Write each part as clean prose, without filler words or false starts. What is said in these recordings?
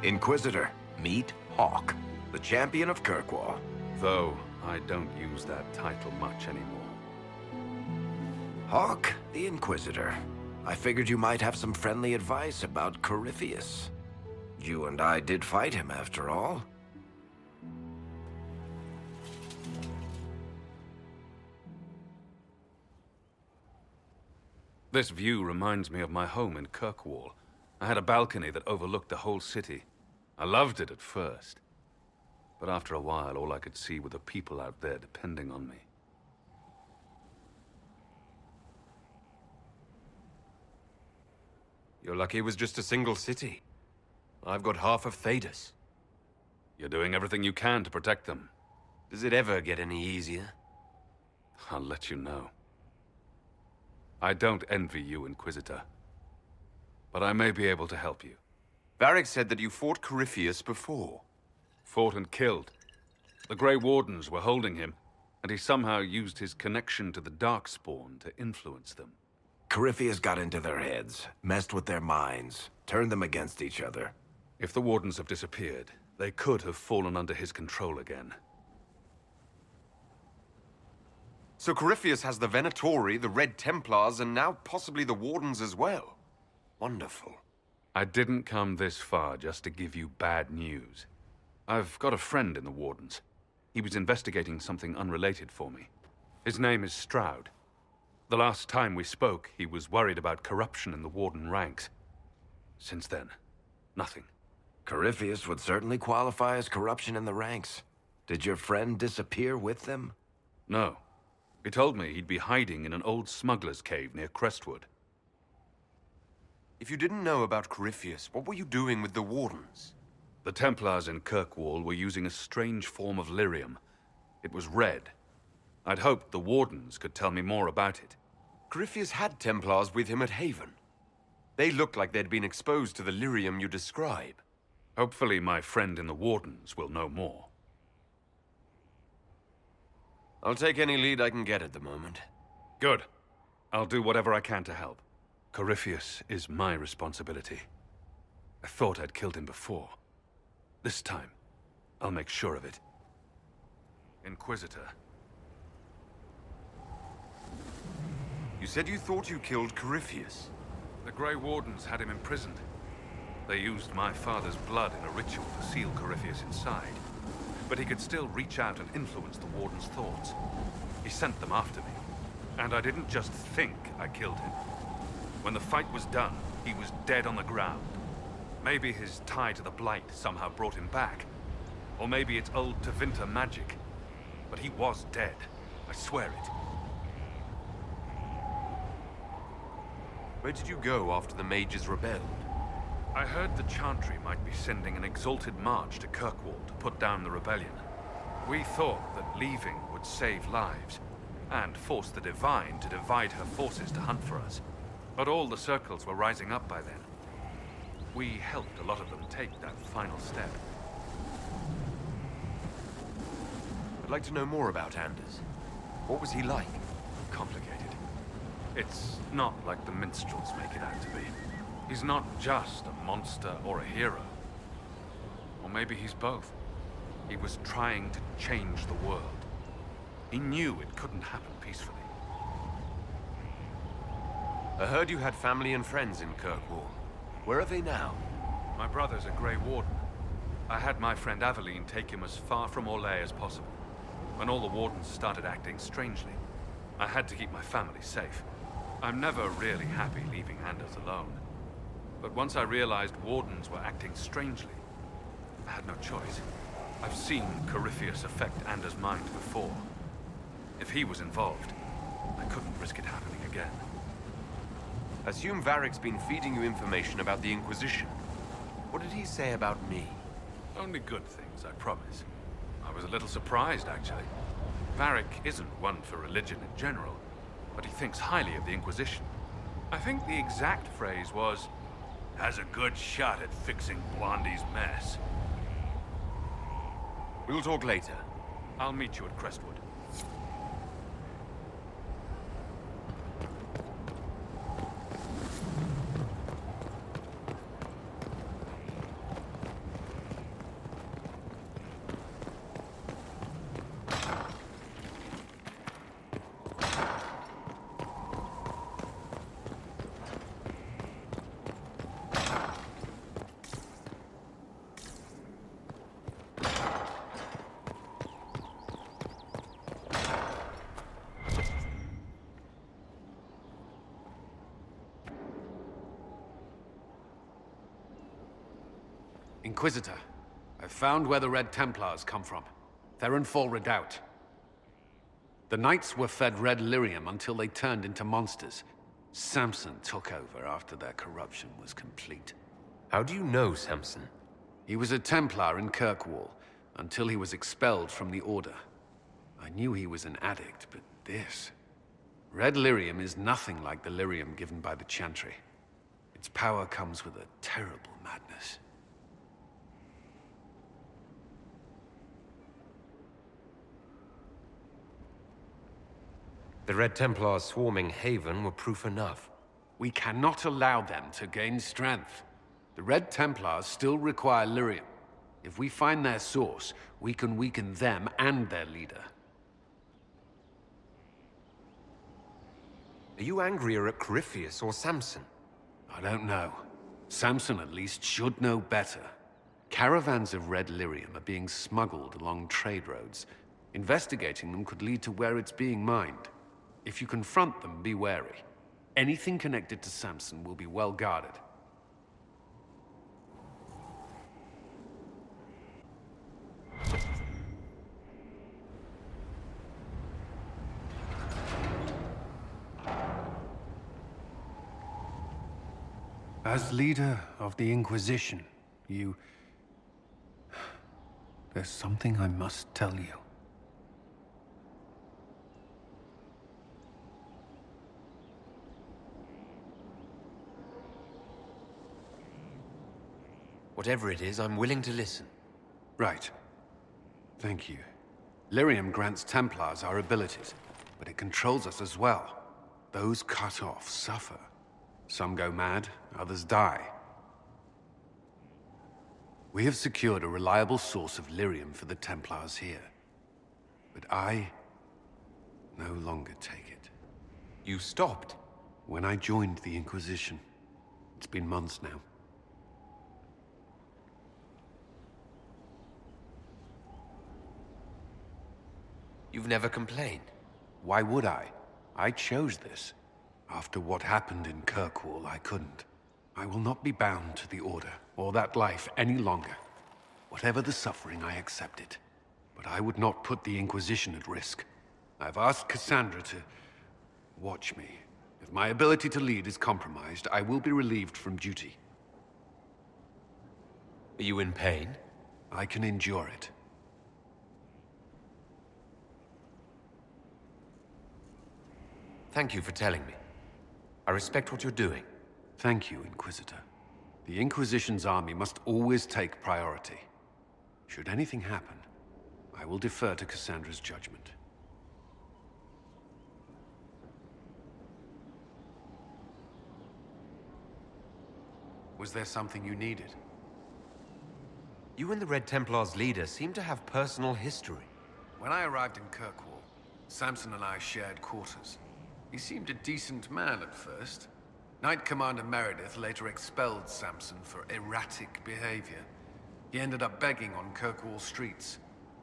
Inquisitor, meet Hawk, the champion of Kirkwall. Though I don't use that title much anymore. Hawk, the Inquisitor. I figured you might have some friendly advice about Corypheus. You and I did fight him, after all. This view reminds me of my home in Kirkwall. I had a balcony that overlooked the whole city. I loved it at first. But after a while, all I could see were the people out there depending on me. You're lucky it was just a single city. I've got half of Thedas. You're doing everything you can to protect them. Does it ever get any easier? I'll let you know. I don't envy you, Inquisitor. But I may be able to help you. Varric said that you fought Corypheus before. Fought and killed. The Grey Wardens were holding him, and he somehow used his connection to the Darkspawn to influence them. Corypheus got into their heads, messed with their minds, turned them against each other. If the Wardens have disappeared, they could have fallen under his control again. So Corypheus has the Venatori, the Red Templars, and now possibly the Wardens as well. Wonderful. I didn't come this far just to give you bad news. I've got a friend in the Wardens. He was investigating something unrelated for me. His name is Stroud. The last time we spoke, he was worried about corruption in the Warden ranks. Since then, nothing. Corypheus would certainly qualify as corruption in the ranks. Did your friend disappear with them? No. He told me he'd be hiding in an old smuggler's cave near Crestwood. If you didn't know about Corypheus, what were you doing with the Wardens? The Templars in Kirkwall were using a strange form of lyrium. It was red. I'd hoped the Wardens could tell me more about it. Corypheus had Templars with him at Haven. They looked like they'd been exposed to the lyrium you describe. Hopefully my friend in the Wardens will know more. I'll take any lead I can get at the moment. Good. I'll do whatever I can to help. Corypheus is my responsibility. I thought I'd killed him before. This time, I'll make sure of it. Inquisitor. You said you thought you killed Corypheus. The Grey Wardens had him imprisoned. They used my father's blood in a ritual to seal Corypheus inside. But he could still reach out and influence the Warden's thoughts. He sent them after me. And I didn't just think I killed him. When the fight was done, he was dead on the ground. Maybe his tie to the Blight somehow brought him back. Or maybe it's old Tevinter magic. But he was dead. I swear it. Where did you go after the mages rebelled? I heard the Chantry might be sending an exalted march to Kirkwall to put down the rebellion. We thought that leaving would save lives, and force the Divine to divide her forces to hunt for us. But all the circles were rising up by then. We helped a lot of them take that final step. I'd like to know more about Anders. What was he like? Complicated. It's not like the minstrels make it out to be. He's not just a monster or a hero. Or maybe he's both. He was trying to change the world. He knew it couldn't happen peacefully. I heard you had family and friends in Kirkwall. Where are they now? My brother's a Grey Warden. I had my friend Aveline take him as far from Orlais as possible. When all the Wardens started acting strangely, I had to keep my family safe. I'm never really happy leaving Anders alone. But once I realized Wardens were acting strangely, I had no choice. I've seen Corypheus affect Anders' mind before. If he was involved, I couldn't risk it happening again. Assume Varric's been feeding you information about the Inquisition. What did he say about me? Only good things, I promise. I was a little surprised, actually. Varric isn't one for religion in general, but he thinks highly of the Inquisition. I think the exact phrase was, "has a good shot at fixing Blondie's mess." We'll talk later. I'll meet you at Crestwood. Inquisitor, I've found where the Red Templars come from. Therenfall Redoubt. The Knights were fed red lyrium until they turned into monsters. Samson took over after their corruption was complete. How do you know Samson? He was a Templar in Kirkwall, until he was expelled from the Order. I knew he was an addict, but this... Red lyrium is nothing like the lyrium given by the Chantry. Its power comes with a terrible madness. The Red Templars swarming Haven were proof enough. We cannot allow them to gain strength. The Red Templars still require lyrium. If we find their source, we can weaken them and their leader. Are you angrier at Corypheus or Samson? I don't know. Samson at least should know better. Caravans of red lyrium are being smuggled along trade roads. Investigating them could lead to where it's being mined. If you confront them, be wary. Anything connected to Samson will be well guarded. As leader of the Inquisition, there's something I must tell you. Whatever it is, I'm willing to listen. Right. Thank you. Lyrium grants Templars our abilities, but it controls us as well. Those cut off suffer. Some go mad, others die. We have secured a reliable source of lyrium for the Templars here. But I no longer take it. You stopped? When I joined the Inquisition. It's been months now. You've never complained? Why would I? I chose this. After what happened in Kirkwall, I couldn't. I will not be bound to the Order, or that life any longer. Whatever the suffering, I accept it. But I would not put the Inquisition at risk. I've asked Cassandra to watch me. If my ability to lead is compromised, I will be relieved from duty. Are you in pain? I can endure it. Thank you for telling me. I respect what you're doing. Thank you, Inquisitor. The Inquisition's army must always take priority. Should anything happen, I will defer to Cassandra's judgment. Was there something you needed? You and the Red Templars' leader seem to have personal history. When I arrived in Kirkwall, Samson and I shared quarters. He seemed a decent man at first. Knight Commander Meredith later expelled Samson for erratic behavior. He ended up begging on Kirkwall streets.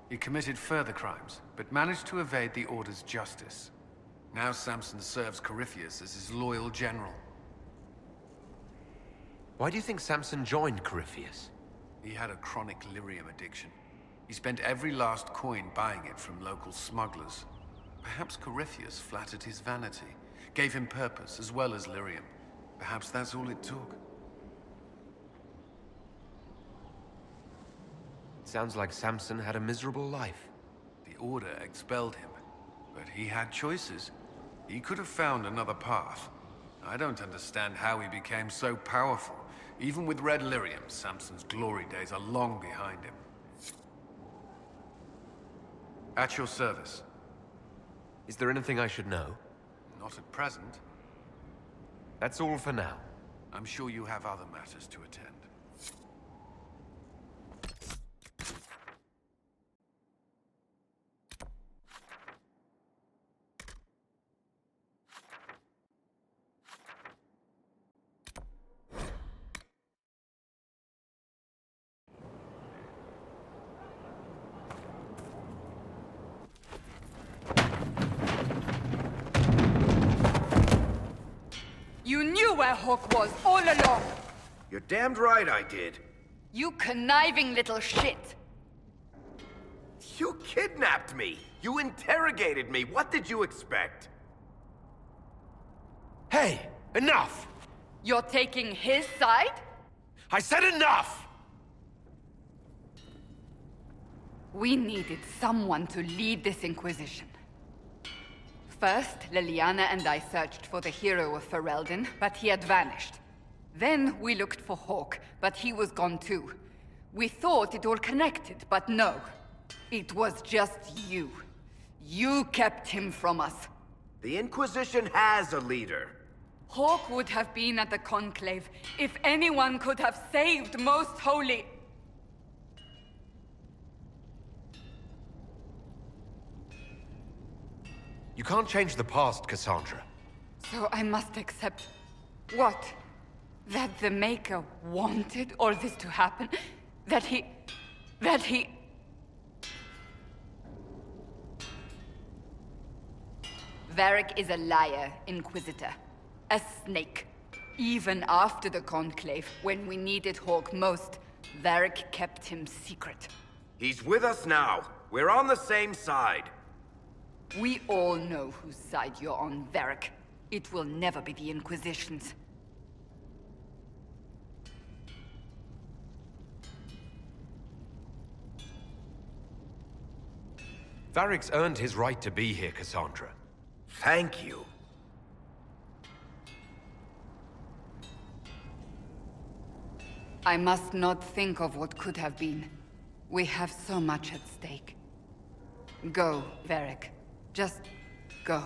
He committed further crimes, but managed to evade the Order's justice. Now Samson serves Corypheus as his loyal general. Why do you think Samson joined Corypheus? He had a chronic lyrium addiction. He spent every last coin buying it from local smugglers. Perhaps Corypheus flattered his vanity, gave him purpose as well as lyrium. Perhaps that's all it took. It sounds like Samson had a miserable life. The Order expelled him, but he had choices. He could have found another path. I don't understand how he became so powerful. Even with red lyrium, Samson's glory days are long behind him. At your service. Is there anything I should know? Not at present. That's all for now. I'm sure you have other matters to attend. You knew where Hawk was all along! You're damned right I did. You conniving little shit! You kidnapped me! You interrogated me! What did you expect? Hey, enough! You're taking his side? I said enough! We needed someone to lead this Inquisition. First, Liliana and I searched for the hero of Ferelden, but he had vanished. Then we looked for Hawke, but he was gone too. We thought it all connected, but no. It was just you. You kept him from us. The Inquisition has a leader. Hawke would have been at the Conclave if anyone could have saved Most Holy... You can't change the past, Cassandra. So I must accept... what? That the Maker wanted all this to happen? That he... Varric is a liar, Inquisitor. A snake. Even after the Conclave, when we needed Hawke most, Varric kept him secret. He's with us now. We're on the same side. We all know whose side you're on, Varric. It will never be the Inquisition's. Varric's earned his right to be here, Cassandra. Thank you. I must not think of what could have been. We have so much at stake. Go, Varric. Just go.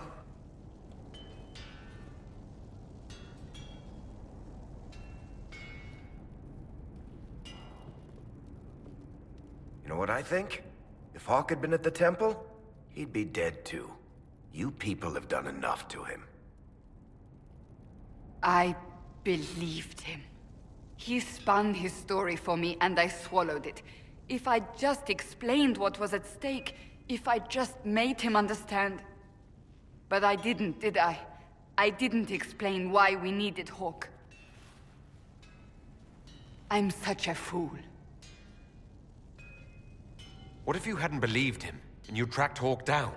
You know what I think? If Hawke had been at the temple, he'd be dead too. You people have done enough to him. I believed him. He spun his story for me, and I swallowed it. If I just explained what was at stake, if I just made him understand... But I didn't, did I? I didn't explain why we needed Hawke. I'm such a fool. What if you hadn't believed him, and you tracked Hawke down?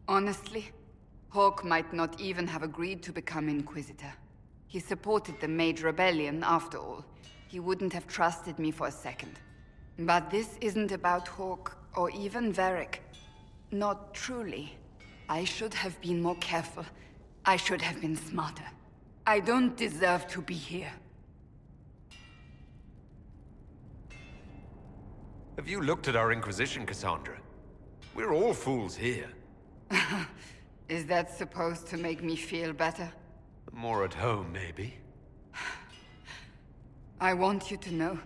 Honestly, Hawke might not even have agreed to become Inquisitor. He supported the Mage Rebellion, after all. He wouldn't have trusted me for a second. But this isn't about Hawke, or even Varric. Not truly. I should have been more careful. I should have been smarter. I don't deserve to be here. Have you looked at our Inquisition, Cassandra? We're all fools here. Is that supposed to make me feel better? More at home, maybe. I want you to know,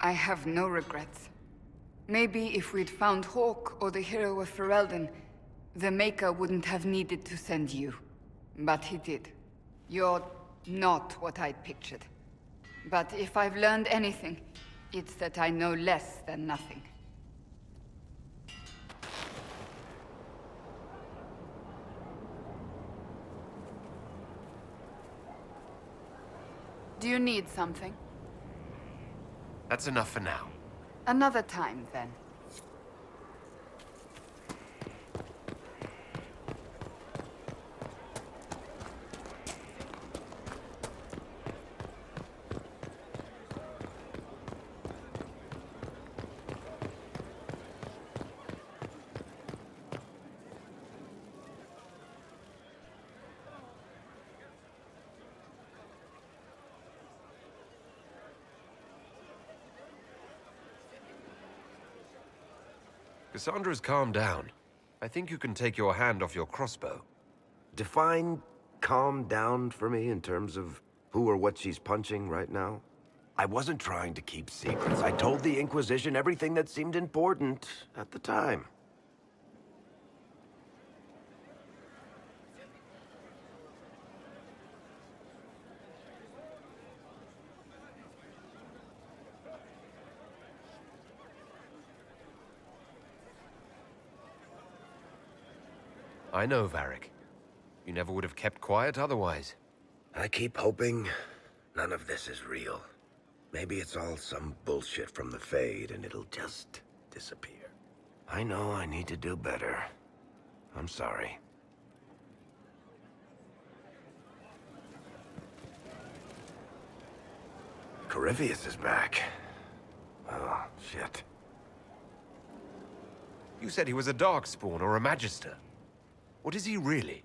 I have no regrets. Maybe if we'd found Hawke or the hero of Ferelden, the Maker wouldn't have needed to send you. But he did. You're not what I'd pictured. But if I've learned anything, it's that I know less than nothing. Do you need something? That's enough for now. Another time, then. Cassandra's calmed down. I think you can take your hand off your crossbow. Define calm down for me in terms of who or what she's punching right now. I wasn't trying to keep secrets. I told the Inquisition everything that seemed important at the time. I know, Varric. You never would have kept quiet otherwise. I keep hoping none of this is real. Maybe it's all some bullshit from the Fade and it'll just disappear. I know I need to do better. I'm sorry. Corypheus is back. Oh, shit. You said he was a Darkspawn or a Magister. What is he really?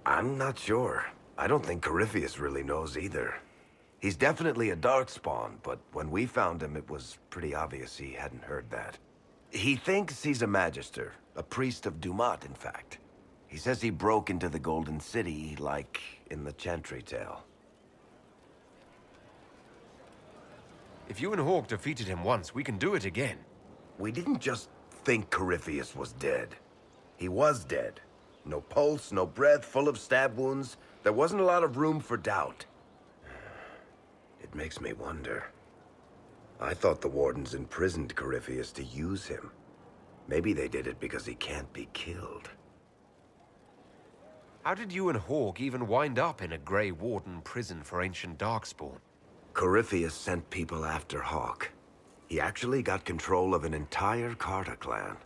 I'm not sure. I don't think Corypheus really knows either. He's definitely a Darkspawn, but when we found him, it was pretty obvious he hadn't heard that. He thinks he's a Magister, a priest of Dumat, in fact. He says he broke into the Golden City, like in the Chantry tale. If you and Hawk defeated him once, we can do it again. We didn't just think Corypheus was dead. He was dead. No pulse, no breath, full of stab wounds. There wasn't a lot of room for doubt. It makes me wonder. I thought the Wardens imprisoned Corypheus to use him. Maybe they did it because he can't be killed. How did you and Hawk even wind up in a Grey Warden prison for ancient Darkspawn? Corypheus sent people after Hawk. He actually got control of an entire Carta clan.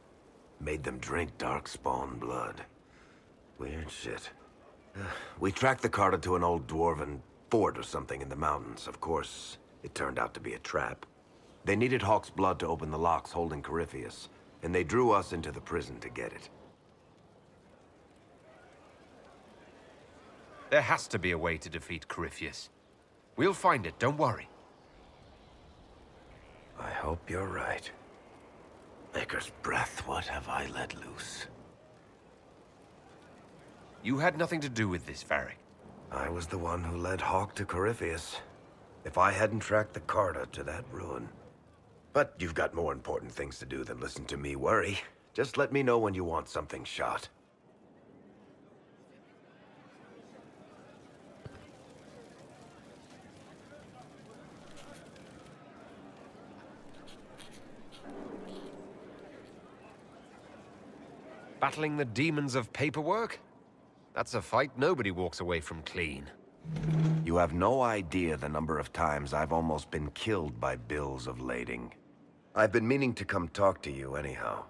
Made them drink Darkspawn blood. Weird shit. We tracked the Carta to an old dwarven fort or something in the mountains. Of course, it turned out to be a trap. They needed Hawk's blood to open the locks holding Corypheus, and they drew us into the prison to get it. There has to be a way to defeat Corypheus. We'll find it, don't worry. I hope you're right. Maker's breath, what have I let loose? You had nothing to do with this, Varric. I was the one who led Hawk to Corypheus. If I hadn't tracked the Carta to that ruin. But you've got more important things to do than listen to me worry. Just let me know when you want something shot. Battling the demons of paperwork? That's a fight nobody walks away from clean. You have no idea the number of times I've almost been killed by bills of lading. I've been meaning to come talk to you anyhow.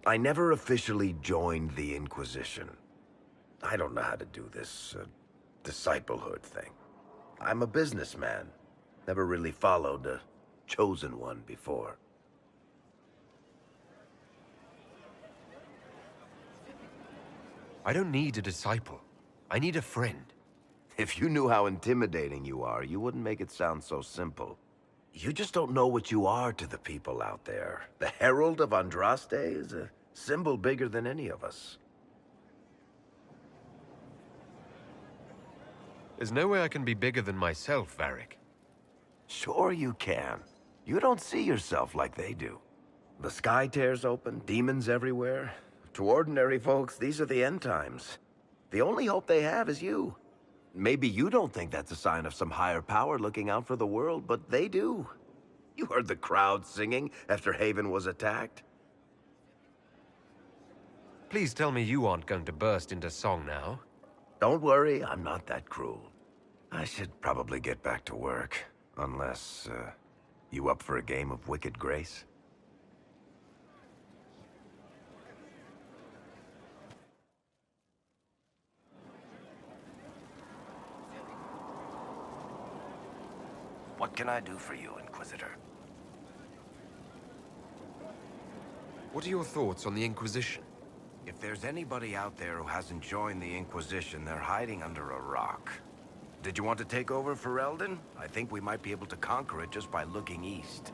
I never officially joined the Inquisition. I don't know how to do this, disciplehood thing. I'm a businessman. Never really followed a chosen one before. I don't need a disciple. I need a friend. If you knew how intimidating you are, you wouldn't make it sound so simple. You just don't know what you are to the people out there. The Herald of Andraste is a symbol bigger than any of us. There's no way I can be bigger than myself, Varric. Sure you can. You don't see yourself like they do. The sky tears open, demons everywhere. To ordinary folks, these are the end times. The only hope they have is you. Maybe you don't think that's a sign of some higher power looking out for the world, but they do. You heard the crowd singing after Haven was attacked. Please tell me you aren't going to burst into song now. Don't worry, I'm not that cruel. I should probably get back to work. Unless, you up for a game of Wicked Grace? What can I do for you, Inquisitor? What are your thoughts on the Inquisition? If there's anybody out there who hasn't joined the Inquisition, they're hiding under a rock. Did you want to take over Ferelden? I think we might be able to conquer it just by looking east.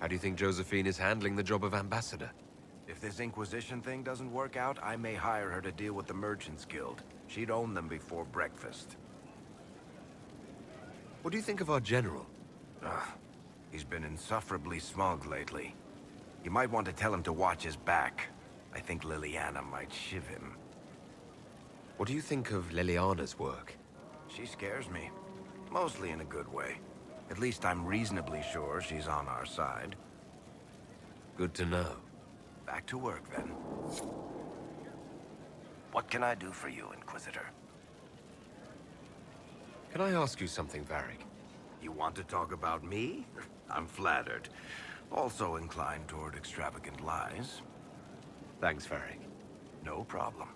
How do you think Josephine is handling the job of ambassador? If this Inquisition thing doesn't work out, I may hire her to deal with the Merchants Guild. She'd own them before breakfast. What do you think of our general? He's been insufferably smug lately. You might want to tell him to watch his back. I think Liliana might shiv him. What do you think of Liliana's work? She scares me. Mostly in a good way. At least I'm reasonably sure she's on our side. Good to know. Back to work, then. What can I do for you, Inquisitor? Can I ask you something, Varric? You want to talk about me? I'm flattered. Also inclined toward extravagant lies. Thanks, Varric. No problem.